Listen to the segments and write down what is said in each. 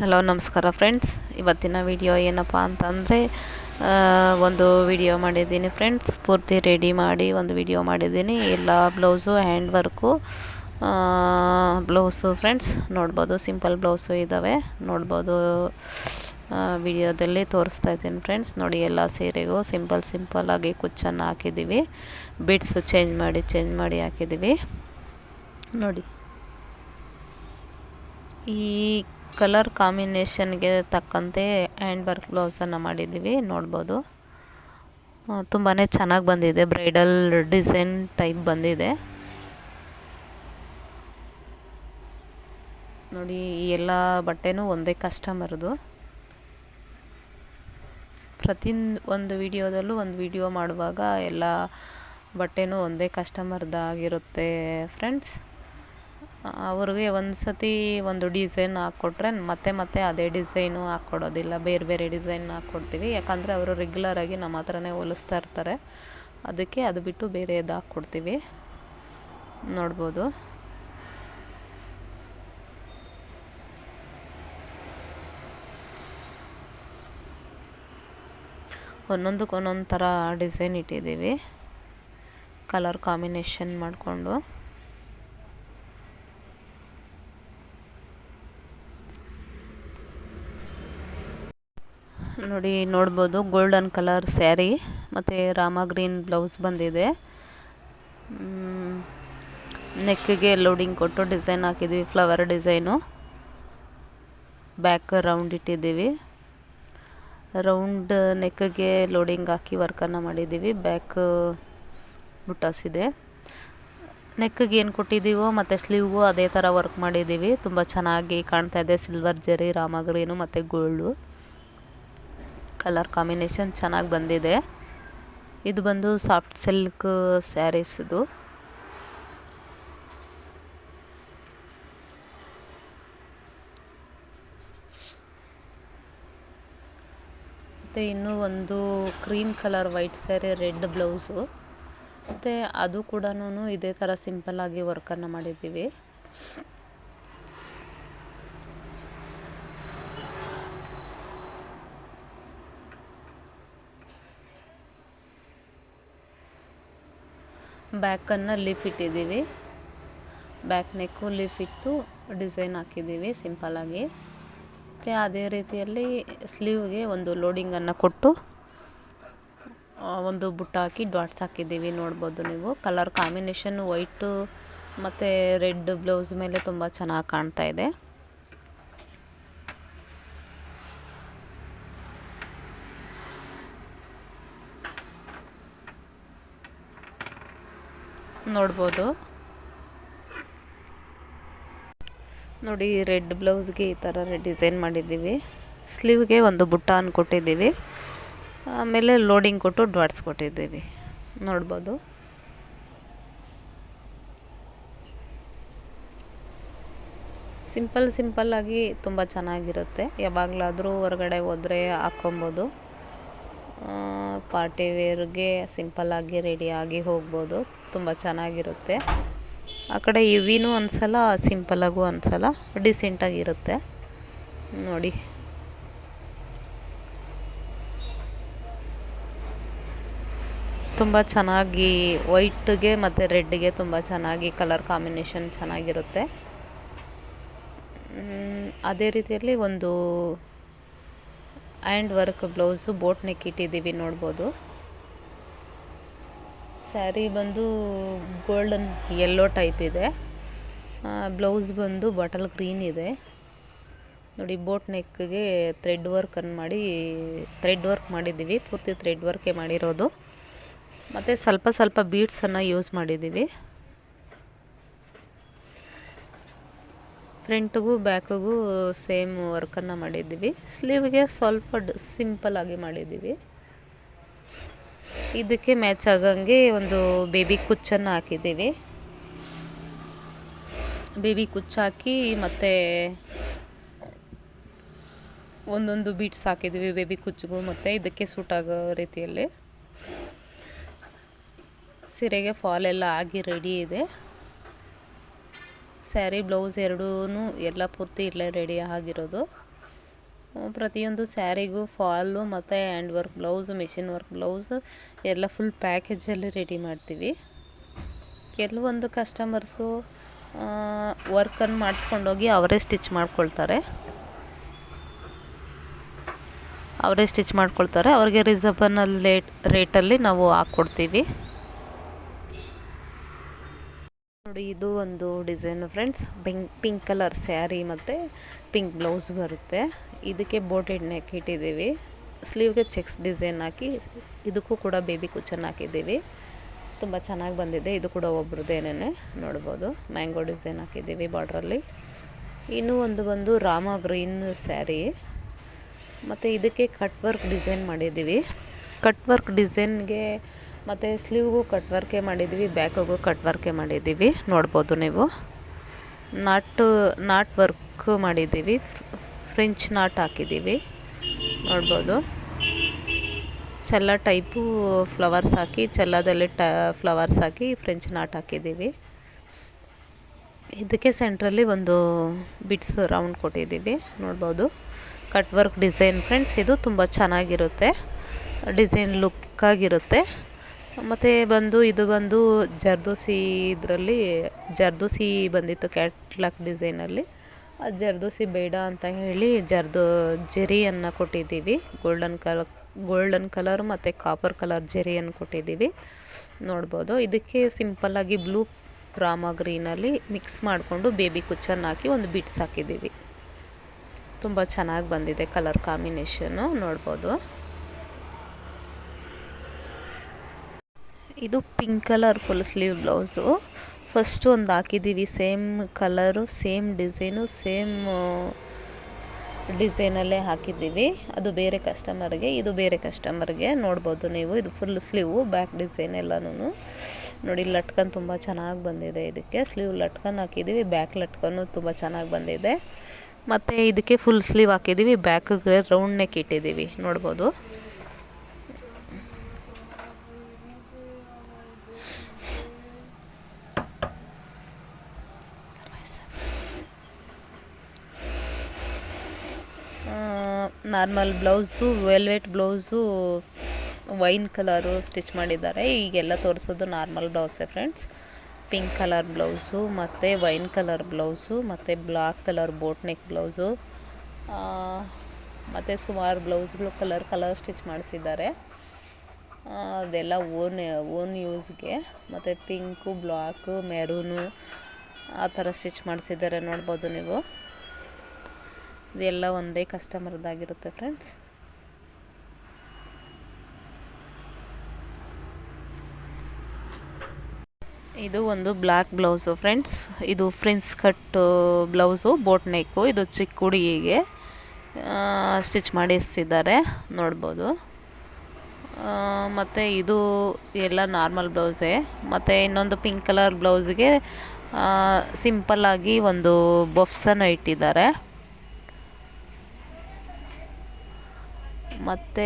Hello ನಮಸ್ಕಾರ friends. ಇವತ್ತಿನ video ಏನಪ್ಪ ಅಂತಂದರೆ ಒಂದು ವಿಡಿಯೋ ಮಾಡಿದ್ದೀನಿ ಫ್ರೆಂಡ್ಸ್. ಪೂರ್ತಿ ರೆಡಿ ಮಾಡಿ ಒಂದು ವಿಡಿಯೋ ಮಾಡಿದ್ದೀನಿ. ಎಲ್ಲ blouse hand work blouse friends ನೋಡ್ಬೋದು. ಸಿಂಪಲ್ ಬ್ಲೌಸು ಇದ್ದಾವೆ ನೋಡ್ಬೋದು. ವಿಡಿಯೋದಲ್ಲಿ ತೋರಿಸ್ತಾ ಇದ್ದೀನಿ ಫ್ರೆಂಡ್ಸ್. ನೋಡಿ, ಎಲ್ಲ ಸೀರೆಗೂ ಸಿಂಪಲ್ಲಾಗಿ ಕುಚ್ಚನ್ನು ಹಾಕಿದ್ದೀವಿ. ಬಿಡ್ಸು ಚೇಂಜ್ ಮಾಡಿ ಹಾಕಿದ್ದೀವಿ ನೋಡಿ. ಈ ಕಲರ್ ಕಾಂಬಿನೇಷನ್ಗೆ ತಕ್ಕಂತೆ ಹ್ಯಾಂಡ್ ವರ್ಕ್ ಬ್ಲೌಸನ್ನು ಮಾಡಿದ್ದೀವಿ ನೋಡ್ಬೋದು. ತುಂಬಾ ಚೆನ್ನಾಗಿ ಬಂದಿದೆ. ಬ್ರೈಡಲ್ ಡಿಸೈನ್ ಟೈಪ್ ಬಂದಿದೆ ನೋಡಿ. ಈ ಎಲ್ಲ ಬಟ್ಟೆನೂ ಒಂದೇ ಕಸ್ಟಮರ್ದು. ಒಂದು ವಿಡಿಯೋದಲ್ಲೂ ಒಂದು ವಿಡಿಯೋ ಮಾಡುವಾಗ ಎಲ್ಲ ಬಟ್ಟೆನೂ ಒಂದೇ ಕಸ್ಟಮರ್ದಾಗಿರುತ್ತೆ ಫ್ರೆಂಡ್ಸ್. ಅವ್ರಿಗೆ ಒಂದು ಸತಿ ಒಂದು ಡಿಸೈನ್ ಹಾಕ್ಕೊಟ್ರೆ ಮತ್ತೆ ಅದೇ ಡಿಸೈನು ಹಾಕ್ಕೊಡೋದಿಲ್ಲ, ಬೇರೆ ಡಿಸೈನ್ ಹಾಕ್ಕೊಡ್ತೀವಿ. ಯಾಕಂದರೆ ಅವರು ರೆಗ್ಯುಲರಾಗಿ ನಮ್ಮ ಹತ್ರನೇ ಹೊಲಿಸ್ತಾ ಇರ್ತಾರೆ. ಅದಕ್ಕೆ ಅದು ಬಿಟ್ಟು ಬೇರೆದು ಹಾಕ್ಕೊಡ್ತೀವಿ ನೋಡ್ಬೋದು. ಒಂದೊಂದಕ್ಕೆ ಒಂದೊಂದು ಥರ ಡಿಸೈನ್ ಇಟ್ಟಿದ್ದೀವಿ, ಕಲರ್ ಕಾಂಬಿನೇಷನ್ ಮಾಡಿಕೊಂಡು. ನೋಡ್ಬೋದು. ಗೋಲ್ಡನ್ ಕಲರ್ ಸ್ಯಾರಿ ಮತ್ತು ರಾಮ ಗ್ರೀನ್ ಬ್ಲೌಸ್ ಬಂದಿದೆ. ನೆಕ್ಕಿಗೆ ಲೋಡಿಂಗ್ ಕೊಟ್ಟು ಡಿಸೈನ್ ಹಾಕಿದ್ದೀವಿ, ಫ್ಲವರ್ ಡಿಸೈನು. ಬ್ಯಾಕ್ ರೌಂಡ್ ಇಟ್ಟಿದ್ದೀವಿ. ರೌಂಡ್ ನೆಕ್ಕಿಗೆ ಲೋಡಿಂಗ್ ಹಾಕಿ ವರ್ಕನ್ನು ಮಾಡಿದ್ದೀವಿ. ಬ್ಯಾಕ್ ಬುಟ್ಟಾಸಿದೆ. ನೆಕ್ಕಿಗೆ ಏನು ಕೊಟ್ಟಿದ್ದೀವೋ ಮತ್ತು ಸ್ಲೀವ್ಗೂ ಅದೇ ಥರ ವರ್ಕ್ ಮಾಡಿದ್ದೀವಿ. ತುಂಬ ಚೆನ್ನಾಗಿ ಕಾಣ್ತಾ ಇದೆ. ಸಿಲ್ವರ್ ಜರಿ, ರಾಮ ಗ್ರೀನು ಮತ್ತು ಗೋಲ್ಡು ಕಲರ್ ಕಾಂಬಿನೇಷನ್ ಚೆನ್ನಾಗಿ ಬಂದಿದೆ. ಇದು ಬಂದು ಸಾಫ್ಟ್ ಸಿಲ್ಕ್ ಸ್ಯಾರೀಸ್ ಇದು. ಮತ್ತು ಇನ್ನೂ ಒಂದು cream colour white sari, red blouse. ಮತ್ತು ಅದು ಕೂಡ ಇದೇ ಥರ ಸಿಂಪಲ್ಲಾಗಿ ವರ್ಕನ್ನು ಮಾಡಿದ್ದೀವಿ. ಬ್ಯಾಕನ್ನು ಲೀಫ್ ಇಟ್ಟಿದ್ದೀವಿ. ಬ್ಯಾಕ್ ನೆಕ್ಕು ಲೀಫ್ ಇಟ್ಟು ಡಿಸೈನ್ ಹಾಕಿದ್ದೀವಿ ಸಿಂಪಲ್ಲಾಗಿ. ಮತ್ತು ಅದೇ ರೀತಿಯಲ್ಲಿ ಸ್ಲೀವ್ಗೆ ಒಂದು ಲೋಡಿಂಗನ್ನು ಕೊಟ್ಟು ಒಂದು ಬುಟ್ಟ ಹಾಕಿ ಡಾಟ್ಸ್ ಹಾಕಿದ್ದೀವಿ ನೋಡ್ಬೋದು ನೀವು. ಕಲರ್ ಕಾಂಬಿನೇಷನ್ನು ವೈಟು ಮತ್ತು ರೆಡ್ ಬ್ಲೌಸ್ ಮೇಲೆ ತುಂಬ ಚೆನ್ನಾಗಿ ಕಾಣ್ತಾ ಇದೆ. ನೋಡ್ಬೋದು ನೋಡಿ. ರೆಡ್ ಬ್ಲೌಸ್ಗೆ ಈ ಥರ ಡಿಸೈನ್ ಮಾಡಿದ್ದೀವಿ. ಸ್ಲೀವ್ಗೆ ಒಂದು ಬುಟ್ಟ ಕೊಟ್ಟಿದ್ದೀವಿ. ಆಮೇಲೆ ಲೋಡಿಂಗ್ ಕೊಟ್ಟು ಡಾಟ್ಸ್ ಕೊಟ್ಟಿದ್ದೀವಿ ನೋಡ್ಬೋದು. ಸಿಂಪಲ್ಲಾಗಿ ತುಂಬ ಚೆನ್ನಾಗಿರುತ್ತೆ. ಯಾವಾಗಲಾದರೂ ಹೊರಗಡೆ ಹೋದರೆ ಹಾಕ್ಕೊಬೋದು. ಪಾರ್ಟಿ ವೇರ್ಗೆ ಸಿಂಪಲ್ಲಾಗಿ ರೆಡಿಯಾಗಿ ಹೋಗ್ಬೋದು. ತುಂಬ ಚೆನ್ನಾಗಿರುತ್ತೆ. ಆ ಕಡೆ ಇವಿನೂ ಅನಿಸಲ್ಲ, ಸಿಂಪಲ್ಲಾಗೂ ಅನಿಸಲ್ಲ, ಡಿಸೆಂಟಾಗಿರುತ್ತೆ ನೋಡಿ. ತುಂಬ ಚೆನ್ನಾಗಿ ವೈಟ್ಗೆ ಮತ್ತು ರೆಡ್ಗೆ ತುಂಬ ಚೆನ್ನಾಗಿ ಕಲರ್ ಕಾಂಬಿನೇಷನ್ ಚೆನ್ನಾಗಿರುತ್ತೆ. ಅದೇ ರೀತಿಯಲ್ಲಿ ಒಂದು hand work blouse boat neck ಇಟ್ಟಿದ್ದೀವಿ ನೋಡ್ಬೋದು. ಸ್ಯಾರಿ ಬಂದು ಗೋಲ್ಡನ್ ಯೆಲ್ಲೋ ಟೈಪ್ ಇದೆ. ಬ್ಲೌಸ್ ಬಂದು ಬಾಟಲ್ ಗ್ರೀನ್ ಇದೆ ನೋಡಿ. ಬೋಟ್ ನೆಕ್ಗೆ ಥ್ರೆಡ್ ವರ್ಕ್ ಮಾಡಿದ್ದೀವಿ. ಪೂರ್ತಿ ಥ್ರೆಡ್ ವರ್ಕೇ ಮಾಡಿರೋದು. ಮತ್ತು ಸ್ವಲ್ಪ ಬೀಡ್ಸನ್ನು ಯೂಸ್ ಮಾಡಿದ್ದೀವಿ. ಫ್ರಂಟ್ಗೂ ಬ್ಯಾಕಿಗೂ ಸೇಮ್ ವರ್ಕನ್ನು ಮಾಡಿದ್ದೀವಿ. ಸ್ಲೀವ್ಗೆ ಸ್ವಲ್ಪ ಸಿಂಪಲ್ಲಾಗಿ ಮಾಡಿದ್ದೀವಿ. ಇದಕ್ಕೆ ಮ್ಯಾಚ್ ಆಗಂಗೆ ಒಂದು ಬೇಬಿ ಕುಚ್ಚನ್ನು ಹಾಕಿದ್ದೀವಿ. ಬೇಬಿ ಕುಚ್ಚು ಹಾಕಿ ಮತ್ತು ಒಂದೊಂದು ಬೀಡ್ಸ್ ಹಾಕಿದ್ದೀವಿ ಬೇಬಿ ಕುಚ್ಚಿಗೂ ಮತ್ತು ಇದಕ್ಕೆ ಸೂಟ್ ಆಗೋ ರೀತಿಯಲ್ಲಿ. ಸೀರೆಗೆ ಫಾಲ್ ಎಲ್ಲ ಆಗಿ ರೆಡಿ ಇದೆ. ಸ್ಯಾರಿ ಬ್ಲೌಸ್ ಎರಡೂ ಎಲ್ಲ ಪೂರ್ತಿ ಇಲ್ಲೇ ರೆಡಿ ಆಗಿರೋದು. ಪ್ರತಿಯೊಂದು ಸ್ಯಾರಿಗೂ ಫಾಲು ಮತ್ತು hand work blouse, machine work blouse ಎಲ್ಲ ಫುಲ್ ಪ್ಯಾಕೇಜಲ್ಲಿ ರೆಡಿ ಮಾಡ್ತೀವಿ. ಕೆಲವೊಂದು ಕಸ್ಟಮರ್ಸು ವರ್ಕನ್ನು ಮಾಡಿಸ್ಕೊಂಡೋಗಿ ಅವರೇ ಸ್ಟಿಚ್ ಮಾಡ್ಕೊಳ್ತಾರೆ. ಅವ್ರಿಗೆ ರೀಸನಬಲ್ ರೇಟಲ್ಲಿ ನಾವು ಹಾಕ್ಕೊಡ್ತೀವಿ. ನೋಡಿ, ಇದು ಒಂದು design friends. Pink colour sari ಮತ್ತು ಪಿಂಕ್ ಬ್ಲೌಸ್ ಬರುತ್ತೆ. ಇದಕ್ಕೆ ಬೋಟೆಡ್ ನೆಕ್ ಇಟ್ಟಿದ್ದೀವಿ. ಸ್ಲೀವ್ಗೆ ಚೆಕ್ಸ್ ಡಿಸೈನ್ ಹಾಕಿ ಇದಕ್ಕೂ ಕೂಡ ಬೇಬಿ ಕುಚ್ಚನ್ ಹಾಕಿದ್ದೀವಿ. ತುಂಬ ಚೆನ್ನಾಗಿ ಬಂದಿದೆ. ಇದು ಕೂಡ ಒಬ್ರದ್ದೇನೆ ನೋಡ್ಬೋದು. ಮ್ಯಾಂಗೋ ಡಿಸೈನ್ ಹಾಕಿದ್ದೀವಿ ಬಾರ್ಡ್ರಲ್ಲಿ. ಇನ್ನೂ ಒಂದು ಬಂದು ರಾಮ ಗ್ರೀನ್ ಸ್ಯಾರಿ ಮತ್ತು ಇದಕ್ಕೆ ಕಟ್ ವರ್ಕ್ ಡಿಸೈನ್ ಮಾಡಿದ್ದೀವಿ. ಕಟ್ ವರ್ಕ್ ಡಿಸೈನ್ಗೆ ಮತ್ತು ಸ್ಲೀವ್ಗೂ ಕಟ್ ವರ್ಕೇ ಮಾಡಿದ್ದೀವಿ, ಬ್ಯಾಕಿಗೂ ಕಟ್ ವರ್ಕೇ ಮಾಡಿದ್ದೀವಿ. ನೋಡ್ಬೋದು ನೀವು. ನಾಟ್ ವರ್ಕ್ ಮಾಡಿದ್ದೀವಿ, ಫ್ರೆಂಚ್ ನಾಟ್ ಹಾಕಿದ್ದೀವಿ. ನೋಡ್ಬೋದು. ಚೆಲ್ಲ type flowers hockey, ಚೆಲ್ಲದಲ್ಲಿ flowers hockey French not ಹಾಕಿದ್ದೀವಿ. ಇದಕ್ಕೆ ಸೆಂಟ್ರಲ್ಲಿ ಒಂದು ಬಿಟ್ಸ್ ರೌಂಡ್ ಕೊಟ್ಟಿದ್ದೀವಿ. ನೋಡ್ಬೋದು. Cut work design friends. ಇದು ತುಂಬ ಚೆನ್ನಾಗಿರುತ್ತೆ, ಡಿಸೈನ್ ಲುಕ್ಕಾಗಿರುತ್ತೆ. ಮತ್ತು ಇದು ಬಂದು ಜರ್ದೋಸಿ, ಇದರಲ್ಲಿ ಜರ್ದೋಸಿ ಬಂದಿತ್ತು ಕ್ಯಾಟ್ಲಾಕ್ ಡಿಸೈನಲ್ಲಿ. ಆ ಜರ್ದೋಸಿ ಬೇಡ ಅಂತ ಹೇಳಿ ಜೆರಿಯನ್ನು ಕೊಟ್ಟಿದ್ದೀವಿ. ಗೋಲ್ಡನ್ ಕಲರ್ ಮತ್ತು ಕಾಪರ್ ಕಲರ್ ಜೆರಿಯನ್ನು ಕೊಟ್ಟಿದ್ದೀವಿ. ನೋಡ್ಬೋದು. ಇದಕ್ಕೆ ಸಿಂಪಲ್ಲಾಗಿ ಬ್ಲೂ ರಾಮ ಗ್ರೀನಲ್ಲಿ ಮಿಕ್ಸ್ ಮಾಡಿಕೊಂಡು ಬೇಬಿ ಕುಚ್ಚನ್ನು ಹಾಕಿ ಒಂದು ಬಿಟ್ಸ್ ಹಾಕಿದ್ದೀವಿ. ತುಂಬ ಚೆನ್ನಾಗಿ ಬಂದಿದೆ ಕಲರ್ ಕಾಂಬಿನೇಷನ್ನು. ನೋಡ್ಬೋದು. ಇದು pink colour full sleeve blouse. First ಒಂದು ಹಾಕಿದ್ದೀವಿ, same colour, same design, same ಡಿಸೈನಲ್ಲೇ ಹಾಕಿದ್ದೀವಿ. ಅದು ಬೇರೆ ಕಸ್ಟಮರ್ಗೆ, ಇದು ಬೇರೆ ಕಸ್ಟಮರ್ಗೆ. ನೋಡ್ಬೋದು ನೀವು. ಇದು ಫುಲ್ ಸ್ಲೀವು, ಬ್ಯಾಕ್ ಡಿಸೈನ್ ಎಲ್ಲನೂ ನೋಡಿ. ಲಟ್ಕನ್ ತುಂಬ ಚೆನ್ನಾಗಿ ಬಂದಿದೆ. ಇದಕ್ಕೆ ಸ್ಲೀವ್ ಲಟ್ಕನ್ ಹಾಕಿದ್ದೀವಿ, ಬ್ಯಾಕ್ ಲಟ್ಕನ್ನು ತುಂಬ ಚೆನ್ನಾಗಿ ಬಂದಿದೆ. ಮತ್ತು ಇದಕ್ಕೆ ಫುಲ್ ಸ್ಲೀವ್ ಹಾಕಿದ್ದೀವಿ, ಬ್ಯಾಕಿಗೆ ರೌಂಡ್ ನೆಕ್ ಇಟ್ಟಿದ್ದೀವಿ. ನೋಡ್ಬೋದು. Normal blouse, velvet blouse wine colour stitch ಮಾಡಿದ್ದಾರೆ. ಈಗೆಲ್ಲ ತೋರಿಸೋದು ನಾರ್ಮಲ್ ಬ್ಲೌಸೇ ಫ್ರೆಂಡ್ಸ್. ಪಿಂಕ್ ಕಲರ್ ಬ್ಲೌಸು ಮತ್ತು ವೈನ್ ಕಲರ್ ಬ್ಲೌಸು ಮತ್ತು black colour boat neck blouse ಮತ್ತು ಸುಮಾರು ಬ್ಲೌಸ್ಗಳು ಕಲರ್ ಸ್ಟಿಚ್ ಮಾಡಿಸಿದ್ದಾರೆ. ಅದೆಲ್ಲ ಓನ್ ಯೂಸ್ಗೆ. ಮತ್ತು ಪಿಂಕು, ಬ್ಲಾಕು, ಮೆರೂನು ಆ ಥರ ಸ್ಟಿಚ್ ಮಾಡಿಸಿದ್ದಾರೆ. ನೋಡ್ಬೋದು ನೀವು. ಇದೆಲ್ಲ ಒಂದೇ ಕಸ್ಟಮರ್ದಾಗಿರುತ್ತೆ ಫ್ರೆಂಡ್ಸ್. ಇದು ಒಂದು ಬ್ಲ್ಯಾಕ್ ಬ್ಲೌಸು ಫ್ರೆಂಡ್ಸ್. ಇದು ಫ್ರಿನ್ಸ್ ಕಟ್ ಬ್ಲೌಸು, ಬೋಟ್ ನೆಕ್ಕು. ಇದು ಚಿಕ್ಕ ಹುಡುಗಿಗೆ ಸ್ಟಿಚ್ ಮಾಡಿಸಿದ್ದಾರೆ. ನೋಡ್ಬೋದು. ಮತ್ತು ಇದು ಎಲ್ಲ ನಾರ್ಮಲ್ ಬ್ಲೌಸೇ. ಮತ್ತು ಇನ್ನೊಂದು ಪಿಂಕ್ ಕಲರ್ ಬ್ಲೌಸ್ಗೆ ಸಿಂಪಲ್ಲಾಗಿ ಒಂದು ಬಫ್ಸನ್ನು ಇಟ್ಟಿದ್ದಾರೆ. ಮತ್ತು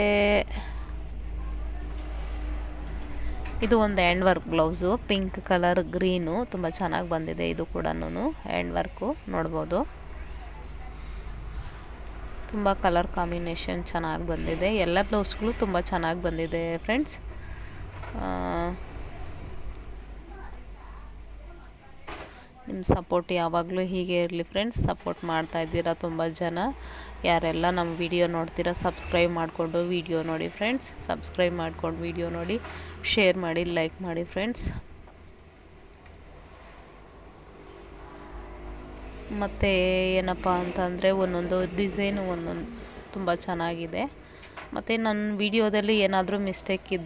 ಇದು ಒಂದು hand work blouse, pink colour green. ತುಂಬ ಚೆನ್ನಾಗಿ ಬಂದಿದೆ ಇದು ಕೂಡ ಹ್ಯಾಂಡ್ ವರ್ಕು. ನೋಡ್ಬೋದು. ತುಂಬ ಕಲರ್ ಕಾಂಬಿನೇಷನ್ ಚೆನ್ನಾಗಿ ಬಂದಿದೆ. ಎಲ್ಲ ಬ್ಲೌಸ್ಗಳು ತುಂಬ ಚೆನ್ನಾಗಿ ಬಂದಿದೆ ಫ್ರೆಂಡ್ಸ್. ನಿಮ್ಮ ಸಪೋರ್ಟ್ ಯಾವಾಗಲೂ ಹೀಗೆ ಇರಲಿ ಫ್ರೆಂಡ್ಸ್. ಸಪೋರ್ಟ್ ಮಾಡ್ತಾಯಿದ್ದೀರಾ ತುಂಬ ಜನ. ಯಾರೆಲ್ಲ ನಮ್ಮ ವಿಡಿಯೋ ನೋಡ್ತೀರಾ ಸಬ್ಸ್ಕ್ರೈಬ್ ಮಾಡಿಕೊಂಡು ವಿಡಿಯೋ ನೋಡಿ ಫ್ರೆಂಡ್ಸ್. ಸಬ್ಸ್ಕ್ರೈಬ್ ಮಾಡ್ಕೊಂಡು ವಿಡಿಯೋ ನೋಡಿ, ಶೇರ್ ಮಾಡಿ, ಲೈಕ್ ಮಾಡಿ ಫ್ರೆಂಡ್ಸ್. ಮತ್ತು ಏನಪ್ಪ ಅಂತಂದರೆ ಒಂದೊಂದು ಡಿಸೈನು ಒಂದೊಂದು ತುಂಬ ಚೆನ್ನಾಗಿದೆ. ಮತ್ತು ನನ್ನ ವಿಡಿಯೋದಲ್ಲಿ ಏನಾದರೂ ಮಿಸ್ಟೇಕ್ ಇದ್ದರೆ